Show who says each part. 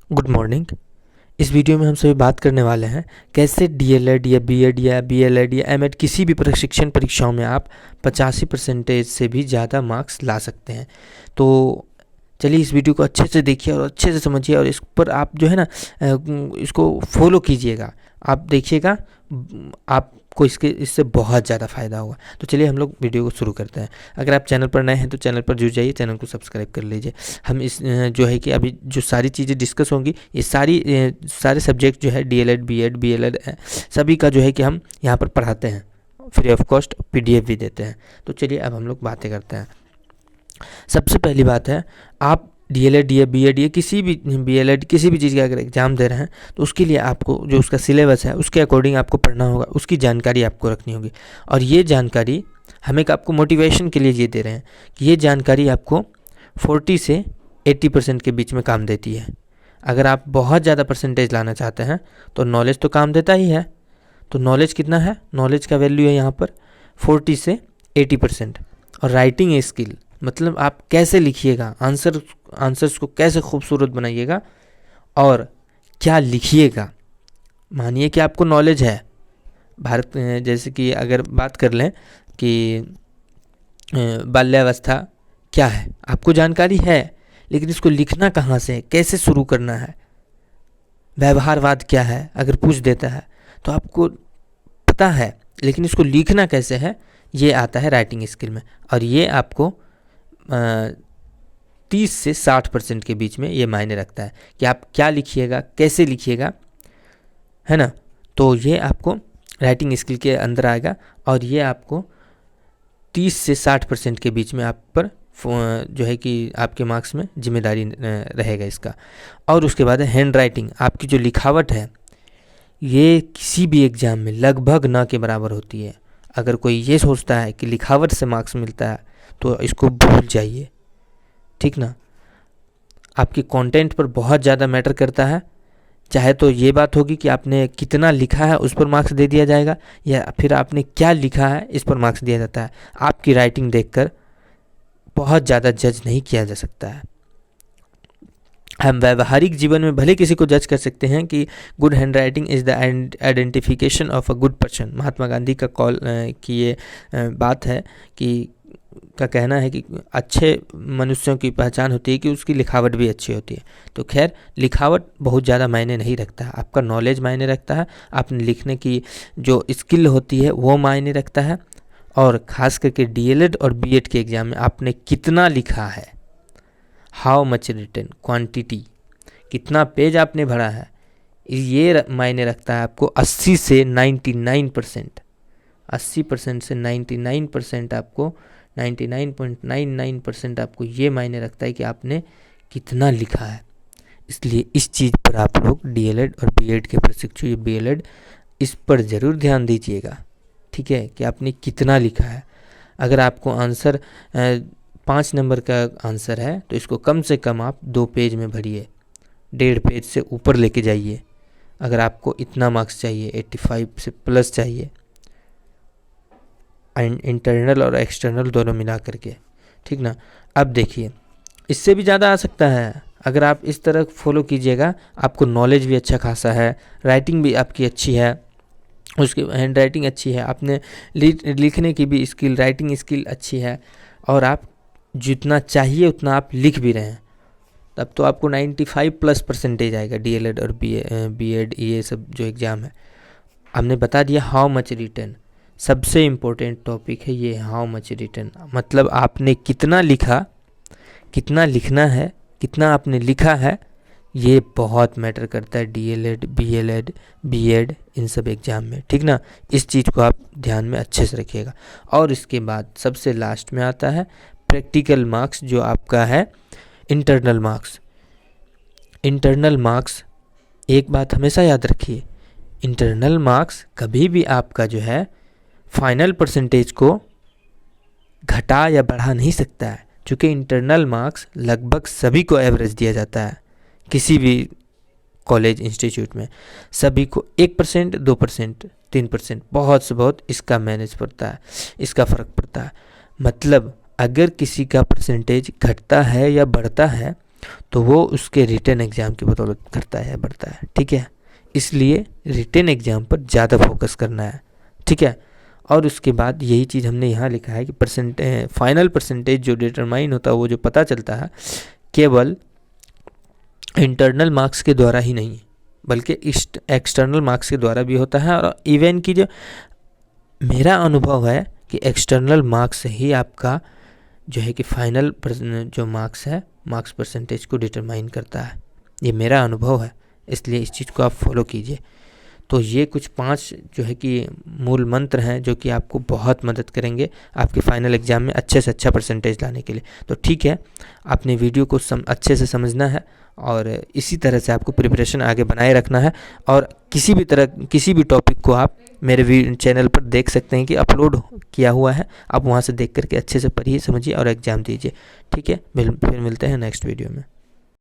Speaker 1: Good morning. इस video में हम सभी बात करने वाले हैं कैसे डीएलएड या बीएड या बीएलएड या एमएड किसी भी प्रशिक्षण परीक्षाओं में आप 85% से भी ज़्यादा मार्क्स ला सकते हैं। तो चलिए इस वीडियो को अच्छे से देखिए और अच्छे से समझिए और इस पर आप जो है ना इसको फॉलो कीजिएगा। आप देखिएगा आपको इससे बहुत ज़्यादा फ़ायदा होगा। तो चलिए हम लोग वीडियो को शुरू करते हैं। अगर आप चैनल पर नए हैं तो चैनल पर जुड़ जाइए, चैनल को सब्सक्राइब कर लीजिए। हम इस जो है कि अभी जो सारी चीज़ें डिस्कस होंगी ये सारे सब्जेक्ट जो है डीएलएड बीएड बीएलएड सभी का जो है कि हम यहाँ पर पढ़ाते हैं, फ्री ऑफ कॉस्ट पीडीएफ भी देते हैं। तो चलिए अब हम लोग बातें करते हैं। सबसे पहली बात है, आप डीएलएड या बीएड या किसी भी बीएलएड किसी भी चीज़ का अगर एग्ज़ाम दे रहे हैं तो उसके लिए आपको जो उसका सिलेबस है उसके अकॉर्डिंग आपको पढ़ना होगा, उसकी जानकारी आपको रखनी होगी। और ये जानकारी हम एक आपको मोटिवेशन के लिए ये दे रहे हैं कि ये जानकारी आपको 40 से 80% के बीच में काम देती है। अगर आप बहुत ज़्यादा परसेंटेज लाना चाहते हैं तो नॉलेज तो काम देता ही है। तो नॉलेज कितना है, नॉलेज का वैल्यू है यहाँ पर 40 से 80%। और राइटिंग स्किल मतलब आप कैसे लिखिएगा, आंसर्स को कैसे खूबसूरत बनाइएगा और क्या लिखिएगा। मानिए कि आपको नॉलेज है भारत, जैसे कि अगर बात कर लें कि बाल्यावस्था क्या है, आपको जानकारी है, लेकिन इसको लिखना कहाँ से, कैसे शुरू करना है। व्यवहारवाद क्या है अगर पूछ देता है तो आपको पता है, लेकिन इसको लिखना कैसे है ये आता है राइटिंग स्किल में। और ये आपको 30 से 60% के बीच में ये मायने रखता है कि आप क्या लिखिएगा, कैसे लिखिएगा, है ना। तो ये आपको राइटिंग स्किल के अंदर आएगा और ये आपको 30 से 60% के बीच में आप पर जो है कि आपके मार्क्स में जिम्मेदारी रहेगा इसका। और उसके बाद है हैंड राइटिंग। आपकी जो लिखावट है ये किसी भी एग्ज़ाम में लगभग ना के बराबर होती है। अगर कोई ये सोचता है कि लिखावट से मार्क्स मिलता है तो इसको भूल जाइए, ठीक ना। आपकी कंटेंट पर बहुत ज़्यादा मैटर करता है। चाहे तो ये बात होगी कि आपने कितना लिखा है उस पर मार्क्स दे दिया जाएगा, या फिर आपने क्या लिखा है इस पर मार्क्स दिया जाता है। आपकी राइटिंग देखकर बहुत ज़्यादा जज नहीं किया जा सकता है। हम व्यवहारिक जीवन में भले किसी को जज कर सकते हैं कि good handwriting is the identification of a good person. Mahatma Gandhi का की ये बात है कि का कहना है कि अच्छे मनुष्यों की पहचान होती है कि उसकी लिखावट भी अच्छी होती है। तो खैर लिखावट बहुत ज़्यादा मायने नहीं रखता है, आपका नॉलेज मायने रखता है, आपने लिखने की जो स्किल होती है वो मायने रखता है। और ख़ास करके डीएलएड और बीएड के एग्ज़ाम में आपने कितना लिखा है, हाउ मच रिटन, क्वांटिटी, कितना पेज आपने भरा है, ये मायने रखता है आपको 80 से 99%। 80% से 99% आपको 99.99% आपको ये मायने रखता है कि आपने कितना लिखा है। इसलिए इस चीज़ पर आप लोग डीएलएड और बीएड के प्रशिक्षु या बीएलएड इस पर ज़रूर ध्यान दीजिएगा, ठीक है, कि आपने कितना लिखा है। अगर आपको आंसर 5 नंबर का आंसर है तो इसको कम से कम आप 2 पेज में भरिए, 1.5 पेज से ऊपर लेके जाइए। अगर आपको इतना मार्क्स चाहिए, 85 से प्लस चाहिए, इंटरनल और एक्सटर्नल दोनों मिला करके, ठीक ना। अब देखिए इससे भी ज़्यादा आ सकता है अगर आप इस तरह फॉलो कीजिएगा। आपको नॉलेज भी अच्छा खासा है, राइटिंग भी आपकी अच्छी है, उसकी हैंड राइटिंग अच्छी है, आपने लिखने की भी स्किल, राइटिंग स्किल अच्छी है, और आप जितना चाहिए उतना आप लिख भी रहे हैं, तब तो आपको 95+ % आएगा डीएलएड और बीएड ये सब जो एग्ज़ाम है। हमने बता दिया हाउ मच रिटन, सबसे इम्पोर्टेंट टॉपिक है ये, हाउ मच रिटन मतलब आपने कितना लिखा, कितना लिखना है, कितना आपने लिखा है, ये बहुत मैटर करता है डीएलएड बीएलएड बीएड इन सब एग्ज़ाम में, ठीक ना। इस चीज़ को आप ध्यान में अच्छे से रखिएगा। और इसके बाद सबसे लास्ट में आता है प्रैक्टिकल मार्क्स, जो आपका है इंटरनल मार्क्स। इंटरनल मार्क्स, एक बात हमेशा याद रखिए, इंटरनल मार्क्स कभी भी आपका जो है फाइनल परसेंटेज को घटा या बढ़ा नहीं सकता है, क्योंकि इंटरनल मार्क्स लगभग सभी को एवरेज दिया जाता है। किसी भी कॉलेज इंस्टीट्यूट में सभी को 1%, 2%, 3% बहुत से बहुत इसका मैनेज पड़ता है, इसका फ़र्क पड़ता है। मतलब अगर किसी का परसेंटेज घटता है या बढ़ता है तो वो उसके रिटन एग्ज़ाम की बदौलत करता है, बढ़ता है। ठीक है, इसलिए रिटन एग्ज़ाम पर ज़्यादा फोकस करना है। ठीक है, और उसके बाद यही चीज़ हमने यहाँ लिखा है कि फाइनल परसेंटेज जो डिटरमाइन होता है, वो जो पता चलता है केवल इंटरनल मार्क्स के द्वारा ही नहीं, बल्कि एक्सटर्नल मार्क्स के द्वारा भी होता है। और इवन की जो मेरा अनुभव है कि एक्सटर्नल मार्क्स से ही आपका जो है कि फाइनल जो मार्क्स है, मार्क्स परसेंटेज को डिटरमाइन करता है। ये मेरा अनुभव है, इसलिए इस चीज़ को आप फॉलो कीजिए। तो ये कुछ 5 जो है कि मूल मंत्र हैं जो कि आपको बहुत मदद करेंगे आपके फाइनल एग्ज़ाम में अच्छे से अच्छा परसेंटेज लाने के लिए। तो ठीक है, आपने वीडियो को अच्छे से समझना है और इसी तरह से आपको प्रिपरेशन आगे बनाए रखना है। और किसी भी टॉपिक को आप मेरे चैनल पर देख सकते हैं कि अपलोड किया हुआ है, आप वहाँ से देख करके अच्छे से पढ़िए, समझिए और एग्ज़ाम दीजिए। ठीक है, फिर मिलते हैं नेक्स्ट वीडियो में।